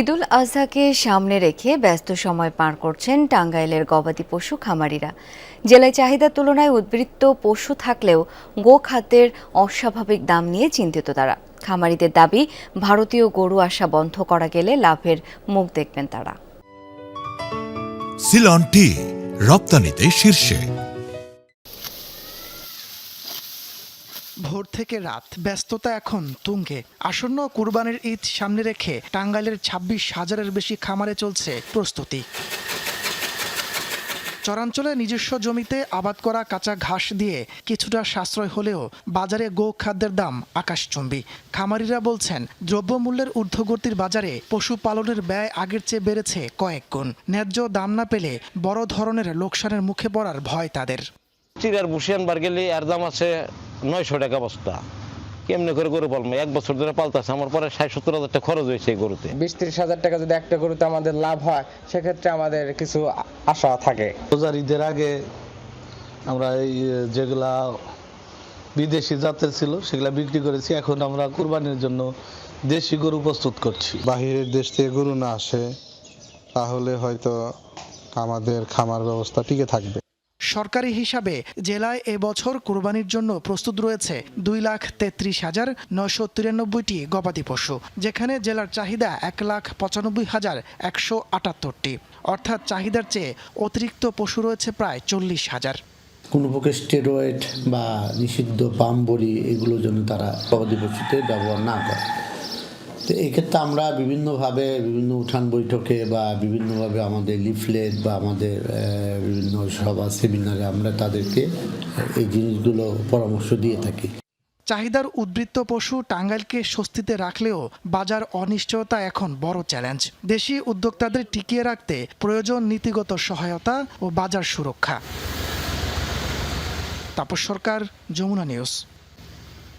ঈদুল আজহাকে সামনে রেখে ব্যস্ত সময় পার করছেন টাঙ্গাইলের গবাদি পশু খামারিরা। জেলায় চাহিদার তুলনায় উদ্বৃত্ত পশু থাকলেও গো খাদ্যের অস্বাভাবিক দাম নিয়ে চিন্তিত তারা। খামারিদের দাবি, ভারতীয় গরু আসা বন্ধ করা গেলে লাভের মুখ দেখবেন তারা। সিলন টি রপ্তানিতে শীর্ষে। ভোর থেকে রাত ব্যস্ততা এখন তুঙ্গে। আসন্ন কুরবানির ঈদ সামনে রেখে টাঙ্গাইলের 26,000-এর বেশি খামারে চলছে প্রস্তুতি। চরাঞ্চলে নিজস্ব জমিতে আবাদ করা কাঁচা ঘাস দিয়ে কিছুটা সাশ্রয় হলেও বাজারে গো খাদ্যের দাম আকাশচুম্বী। খামারিরা বলছেন, দ্রব্যমূল্যের ঊর্ধ্বগতির বাজারে পশুপালনের ব্যয় আগের চেয়ে বেড়েছে কয়েক গুণ। ন্যায্য দাম না পেলে বড় ধরনের লোকসানের মুখে পড়ার ভয় তাদের। চিরার বসে আনবার গেলে এর দাম আছে 900 টাকা বস্তা। কেমনে করে গরু পালবো? 1 বছর ধরে পালতেছে, আমার পরে 60-70 হাজার টাকা খরচ হয়েছে এই গরুতে। 20-30 হাজার টাকা যদি একটা গরুতে আমাদের লাভ হয়, সেক্ষেত্রে আমাদের কিছু আশা থাকে। রোজার ঈদের আগে আমরা এই যেগুলা বিদেশি জাতের ছিল সেগুলা বিক্রি করেছি। এখন আমরা কুরবানির জন্য দেশি গরু প্রস্তুত করছি। বাহিরের দেশ থেকে গরু না আসে তাহলে হয়তো আমাদের খামার ব্যবস্থা টিকে থাকবে। সরকারি হিসাবে জেলায় এবছর কুরবানির জন্য প্রস্তুত রয়েছে 2,33,993টি গবাদি পশু, যেখানে জেলার চাহিদা 1,95,178টি। অর্থাৎ চাহিদার চেয়ে অতিরিক্ত পশু রয়েছে প্রায় 40,000। কোনো প্রকার স্টেরয়েড বা নিষিদ্ধ পাম বড়ি এগুলো যেন তারা গবাদি পশুতে ব্যবহার না করে। তো এক্ষেত্রে আমরা বিভিন্নভাবে বিভিন্ন উঠান বৈঠকে বা বিভিন্নভাবে আমাদের লিফলেট বা আমাদের বিভিন্ন সভা সেমিনারে আমরা তাদেরকে এই জিনিসগুলো পরামর্শ দিয়ে থাকি। চাহিদার উদ্বৃত্ত পশু টাঙ্গাইলকে স্বস্তিতে রাখলেও বাজার অনিশ্চয়তা এখন বড় চ্যালেঞ্জ। দেশি উদ্যোক্তাদের টিকিয়ে রাখতে প্রয়োজন নীতিগত সহায়তা ও বাজার সুরক্ষা। তাপস সরকার, যমুনা নিউজ।